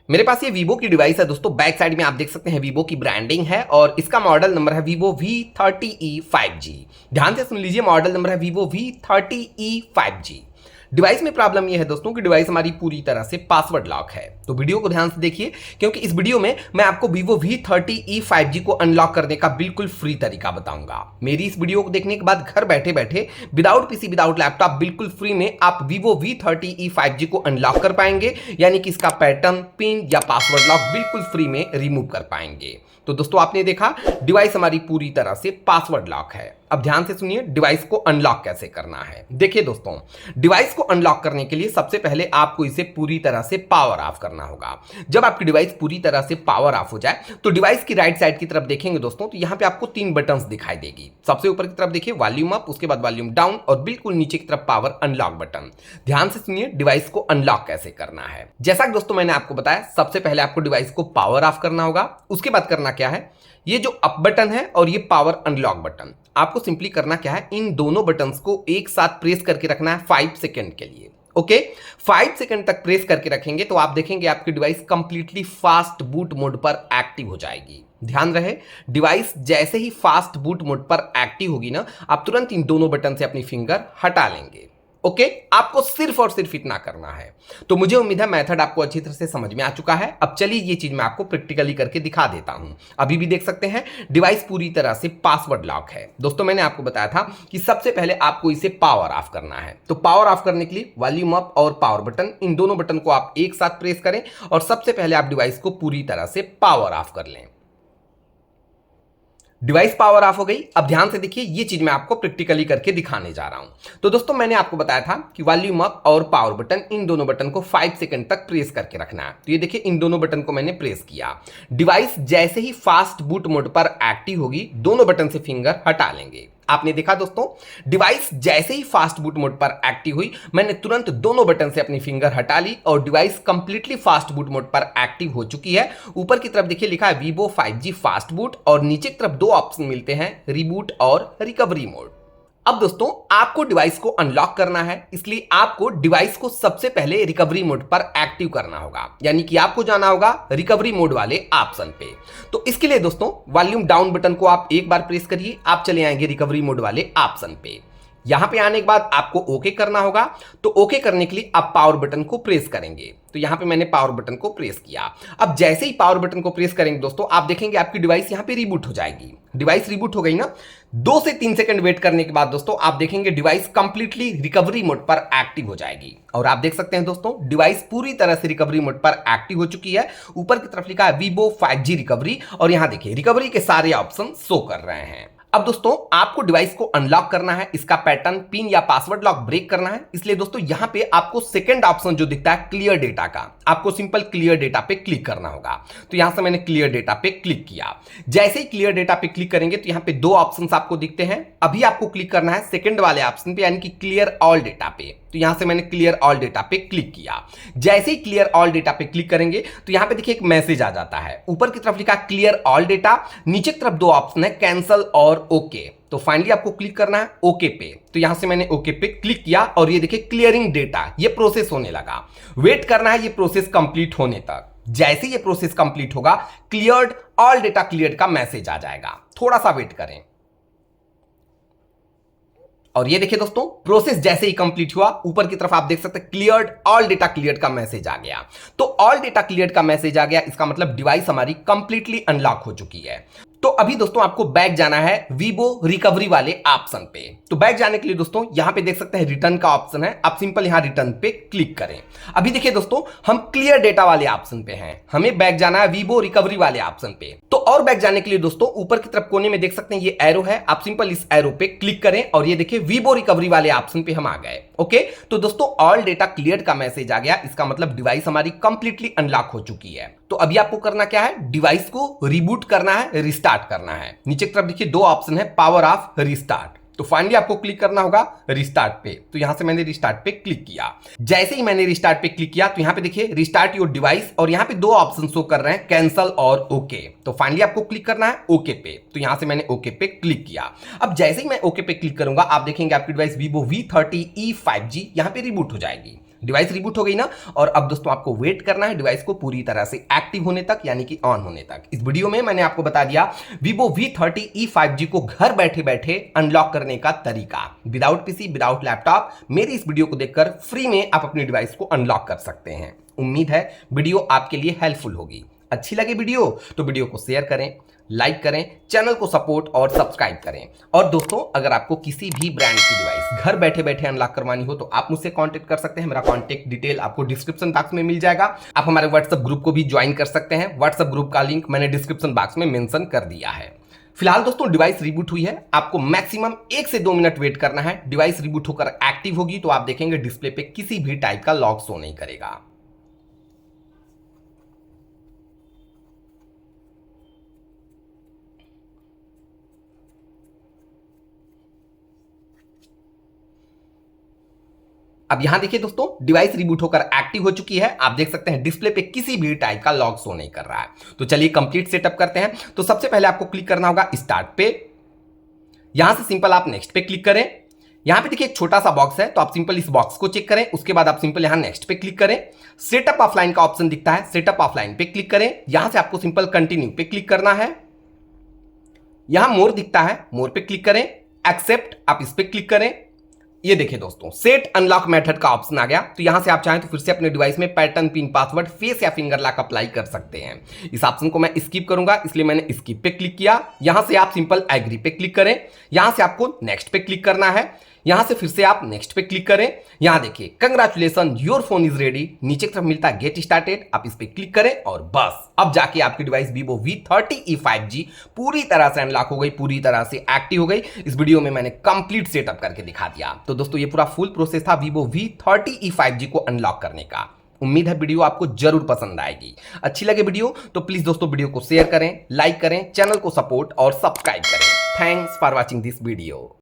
मेरे पास ये वीवो की डिवाइस है दोस्तों। बैक साइड में आप देख सकते हैं वीवो की ब्रांडिंग है और इसका मॉडल नंबर है वीवो V30e 5G। ध्यान से सुन लीजिए, मॉडल नंबर है वीवो V30e 5G। डिवाइस में प्रॉब्लम यह है दोस्तों कि डिवाइस हमारी पूरी तरह से पासवर्ड लॉक है। तो वीडियो को ध्यान से देखिए, क्योंकि इस वीडियो में मैं आपको वीवो V30e 5G को अनलॉक करने का बिल्कुल फ्री तरीका बताऊंगा। मेरी इस वीडियो को देखने के बाद घर बैठे बैठे विदाउट पीसी विदाउट लैपटॉप बिल्कुल फ्री में आप वीवो V30e 5G को अनलॉक कर पाएंगे, यानी कि इसका पैटर्न, पिन या पासवर्ड लॉक बिल्कुल फ्री में रिमूव कर पाएंगे। तो दोस्तों आपने देखा, डिवाइस हमारी पूरी तरह से पासवर्ड लॉक है। अब ध्यान से सुनिए डिवाइस को अनलॉक कैसे करना है। देखिए दोस्तों, डिवाइस को अनलॉक करने के लिए सबसे पहले आपको इसे पूरी तरह से पावर ऑफ करना होगा। जब आपकी डिवाइस पूरी तरह से पावर ऑफ हो जाए तो डिवाइस की राइट साइड की तरफ देखेंगे दोस्तों, तो यहाँ पे आपको 3 बटन्स दिखाई देगी। सबसे ऊपर की तरफ देखिए वॉल्यूम अप, उसके बाद वॉल्यूम डाउन और बिल्कुल नीचे की तरफ पावर अनलॉक बटन। ध्यान से सुनिए डिवाइस को अनलॉक कैसे करना है। जैसा कि दोस्तों मैंने आपको बताया, सबसे पहले आपको डिवाइस को पावर ऑफ करना होगा। उसके बाद करना क्या है, ये जो अप बटन है और ये पावर अनलॉक बटन, आपको सिंपली करना क्या है, इन दोनों बटन्स को एक साथ प्रेस करके रखना है 5 सेकंड के लिए। ओके, 5 सेकंड तक प्रेस करके रखेंगे तो आप देखेंगे आपकी device completely fast boot mode पर एक्टिव हो जाएगी। ध्यान रहे, डिवाइस जैसे ही फास्ट बूट मोड पर एक्टिव होगी ना, आप तुरंत इन दोनों बटन से अपनी फिंगर हटा लेंगे। ओके, आपको सिर्फ और सिर्फ इतना करना है। तो मुझे उम्मीद है मेथड आपको अच्छी तरह से समझ में आ चुका है। अब चलिए ये चीज मैं आपको प्रैक्टिकली करके दिखा देता हूं। अभी भी देख सकते हैं डिवाइस पूरी तरह से पासवर्ड लॉक है। दोस्तों मैंने आपको बताया था कि सबसे पहले आपको इसे पावर ऑफ करना है। तो पावर ऑफ करने के लिए वॉल्यूम अप और पावर बटन, इन दोनों बटन को आप एक साथ प्रेस करें और सबसे पहले आप डिवाइस को पूरी तरह से पावर ऑफ कर लें। डिवाइस पावर ऑफ हो गई। अब ध्यान से देखिए, ये चीज मैं आपको प्रैक्टिकली करके दिखाने जा रहा हूं। तो दोस्तों मैंने आपको बताया था कि वॉल्यूम अप और पावर बटन, इन दोनों बटन को 5 सेकंड तक प्रेस करके रखना है। तो ये देखिए, इन दोनों बटन को मैंने प्रेस किया। डिवाइस जैसे ही फास्ट बूट मोड पर एक्टिव होगी, दोनों बटन से फिंगर हटा लेंगे। आपने देखा दोस्तों, डिवाइस जैसे ही फास्ट बूट मोड पर एक्टिव हुई, मैंने तुरंत दोनों बटन से अपनी फिंगर हटा ली और device completely fast boot mode पर एक्टिव हो चुकी है। ऊपर की तरफ देखिए लिखा है वीवो 5G फास्ट बूट और नीचे की तरफ 2 ऑप्शन मिलते हैं, रिबूट और रिकवरी मोड। अब दोस्तों आपको डिवाइस को अनलॉक करना है, इसलिए आपको डिवाइस को सबसे पहले रिकवरी मोड पर एक्टिव करना होगा, यानी कि आपको जाना होगा रिकवरी मोड वाले ऑप्शन पे। तो इसके लिए दोस्तों वॉल्यूम डाउन बटन को आप एक बार प्रेस करिए, आप चले आएंगे रिकवरी मोड वाले ऑप्शन पे। यहां पे आने के बाद आपको ओके करना होगा। तो ओके करने के लिए आप पावर बटन को प्रेस करेंगे। तो यहां पे मैंने पावर बटन को प्रेस किया। अब जैसे ही पावर बटन को प्रेस करेंगे दोस्तों, आप देखेंगे आपकी डिवाइस यहां पे रिबूट हो जाएगी। डिवाइस रिबूट हो गई ना, 2 से 3 सेकंड वेट करने के बाद दोस्तों आप देखेंगे डिवाइस कंप्लीटली रिकवरी मोड पर एक्टिव हो जाएगी। और आप देख सकते हैं दोस्तों, डिवाइस पूरी तरह से रिकवरी मोड पर एक्टिव हो चुकी है। ऊपर की तरफ लिखा है वीवो 5G रिकवरी और यहां देखिए रिकवरी के सारे ऑप्शन शो कर रहे हैं। अब दोस्तों आपको डिवाइस को अनलॉक करना है, इसका पैटर्न, पिन या पासवर्ड लॉक ब्रेक करना है। इसलिए दोस्तों यहां पे आपको सेकंड ऑप्शन जो दिखता है क्लियर डेटा का, आपको सिंपल क्लियर डेटा पे क्लिक करना होगा। तो यहां से मैंने क्लियर डेटा पे क्लिक किया। जैसे ही क्लियर डेटा पे क्लिक करेंगे तो यहां पे 2 ऑप्शंस आपको दिखते हैं। अभी आपको क्लिक करना है सेकंड वाले ऑप्शन पे, यानी कि क्लियर ऑल डेटा पे। तो यहां से मैंने क्लियर ऑल डेटा पे क्लिक किया। जैसे ही क्लियर ऑल डेटा पे क्लिक करेंगे तो यहां पे देखिए एक मैसेज आ जाता है। ऊपर की तरफ लिखा क्लियर ऑल डेटा, नीचे की तरफ 2 ऑप्शन है, कैंसल और ओके। तो फाइनली आपको क्लिक करना है ओके पे। तो यहां से मैंने ओके पे क्लिक किया और ये देखिए क्लियरिंग डेटा, ये प्रोसेस होने लगा। वेट करना है ये प्रोसेस कंप्लीट होने तक। जैसे ये प्रोसेस कंप्लीट होगा, क्लियर्ड ऑल डेटा क्लियर्ड का मैसेज आ जाएगा। थोड़ा सा वेट करें और ये देखिए दोस्तों, प्रोसेस जैसे ही कंप्लीट हुआ, ऊपर की तरफ आप देख सकते हैं क्लियर्ड ऑल डेटा क्लियर्ड का मैसेज आ गया। तो ऑल डेटा क्लियर्ड का मैसेज आ गया, इसका मतलब डिवाइस हमारी कंप्लीटली अनलॉक हो चुकी है। तो अभी दोस्तों आपको बैक जाना है वीवो रिकवरी वाले ऑप्शन पे। तो बैक जाने के लिए दोस्तों यहां पे देख सकते हैं रिटर्न का ऑप्शन है, आप सिंपल यहां रिटर्न पे क्लिक करें। अभी देखिए दोस्तों, हम क्लियर डेटा वाले ऑप्शन पे हैं, हमें बैक जाना है वीवो रिकवरी वाले ऑप्शन पे। तो और बैक जाने के लिए दोस्तों ऊपर की तरफ कोने में देख सकते हैं ये एरो है, आप सिंपल इस एरो पे क्लिक करें और ये देखिए वीवो रिकवरी वाले ऑप्शन पे हम आ गए। ओके, तो दोस्तों ऑल डेटा क्लियर्ड का मैसेज आ गया, इसका मतलब डिवाइस हमारी कंप्लीटली अनलॉक हो चुकी है। तो अभी आपको करना क्या है, डिवाइस को रिबूट करना है, रिस्टार्ट करना है। नीचे की तरफ देखिए 2 ऑप्शन है, पावर ऑफ, रिस्टार्ट। तो फाइनली आपको क्लिक करना होगा रिस्टार्ट पे। तो यहां से मैंने रिस्टार्ट पे क्लिक किया। जैसे ही मैंने रिस्टार्ट पे क्लिक किया तो यहां पे देखिए रिस्टार्ट योर डिवाइस और यहां पे 2 ऑप्शन शो कर रहे हैं, कैंसल और ओके। तो फाइनली आपको क्लिक करना है ओके पे। तो यहां से मैंने ओके पे क्लिक किया। अब जैसे ही मैं ओके पे क्लिक करूंगा, आप देखेंगे आपकी डिवाइस वीवो V30e 5G यहां पे रिबूट हो जाएगी। डिवाइस रिबूट हो गई ना, और अब दोस्तों आपको वेट करना है डिवाइस को पूरी तरह से एक्टिव होने तक, यानी कि ऑन होने तक। इस वीडियो में मैंने आपको बता दिया Vivo V30e 5G को घर बैठे बैठे अनलॉक करने का तरीका, विदाउट पीसी, विदाउट लैपटॉप। मेरी इस वीडियो को देखकर फ्री में आप अपने डिवाइस को अनलॉक कर सकते हैं। उम्मीद है वीडियो आपके लिए हेल्पफुल होगी। अच्छी लगे वीडियो तो वीडियो को शेयर करें, लाइक करें, चैनल को सपोर्ट और सब्सक्राइब करें। और दोस्तों अगर आपको किसी भी ब्रांड की डिवाइस घर बैठे बैठे अनलॉक करवानी हो तो आप मुझसे कांटेक्ट कर सकते हैं। मेरा कांटेक्ट डिटेल आपको डिस्क्रिप्शन बॉक्स में मिल जाएगा। आप हमारे व्हाट्सएप ग्रुप को भी ज्वाइन कर सकते हैं। व्हाट्सएप ग्रुप का लिंक मैंने डिस्क्रिप्शन बॉक्स में मेंशन कर दिया है। फिलहाल दोस्तों डिवाइस रिबूट हुई है, आपको मैक्सिमम 1 से 2 मिनट वेट करना है। डिवाइस रिबूट होकर एक्टिव होगी तो आप देखेंगे डिस्प्ले पे किसी भी टाइप का लॉक शो नहीं करेगा। अब यहां देखिए दोस्तों डिवाइस रिबूट होकर एक्टिव हो चुकी है। आप देख सकते हैं डिस्प्ले पे किसी भी टाइप का लॉक शो नहीं कर रहा है। तो चलिए कंप्लीट सेटअप करते हैं। तो सबसे पहले आपको क्लिक करना होगा स्टार्ट पे। यहां से सिंपल आप नेक्स्ट पे क्लिक करें। यहां पे देखिए एक छोटा सा बॉक्स है, तो आप सिंपल इस बॉक्स को चेक करें। उसके बाद आप सिंपल यहां नेक्स्ट पे क्लिक करें। सेटअप ऑफलाइन का ऑप्शन दिखता है, सेटअप ऑफलाइन पे क्लिक करें। यहां से आपको सिंपल कंटिन्यू पे क्लिक करना है। यहां मोर दिखता है, मोर पे क्लिक करें। एक्सेप्ट आप इस पे क्लिक करें। ये देखिए दोस्तों सेट अनलॉक मेथड का ऑप्शन आ गया। तो यहां से आप चाहें तो फिर से अपने डिवाइस में पैटर्न, पिन, पासवर्ड, फेस या फिंगर लॉक अप्लाई कर सकते हैं। इस ऑप्शन को मैं स्किप करूंगा, इसलिए मैंने स्किप पे क्लिक किया। यहां से आप सिंपल एग्री पे क्लिक करें। यहां से आपको नेक्स्ट पे क्लिक करना है। यहां से फिर से आप नेक्स्ट पे क्लिक करें। यहां देखिए congratulation your phone is ready, नीचे की तरफ मिलता है गेट स्टार्टेड। आप इस पे क्लिक करें और बस अब जाके आपकी डिवाइस Vivo V30e 5G पूरी तरह से अनलॉक हो गई, पूरी तरह से एक्टिव हो गई। इस वीडियो में मैंने कंप्लीट सेटअप करके दिखा दिया। तो दोस्तों ये पूरा फुल प्रोसेस था Vivo V30e 5G को अनलॉक करने का। उम्मीद है वीडियो आपको जरूर पसंद आएगी। अच्छी लगे वीडियो तो प्लीज दोस्तों वीडियो को शेयर करें, लाइक करें, चैनल को सपोर्ट और सब्सक्राइब करें। Thanks for watching this video.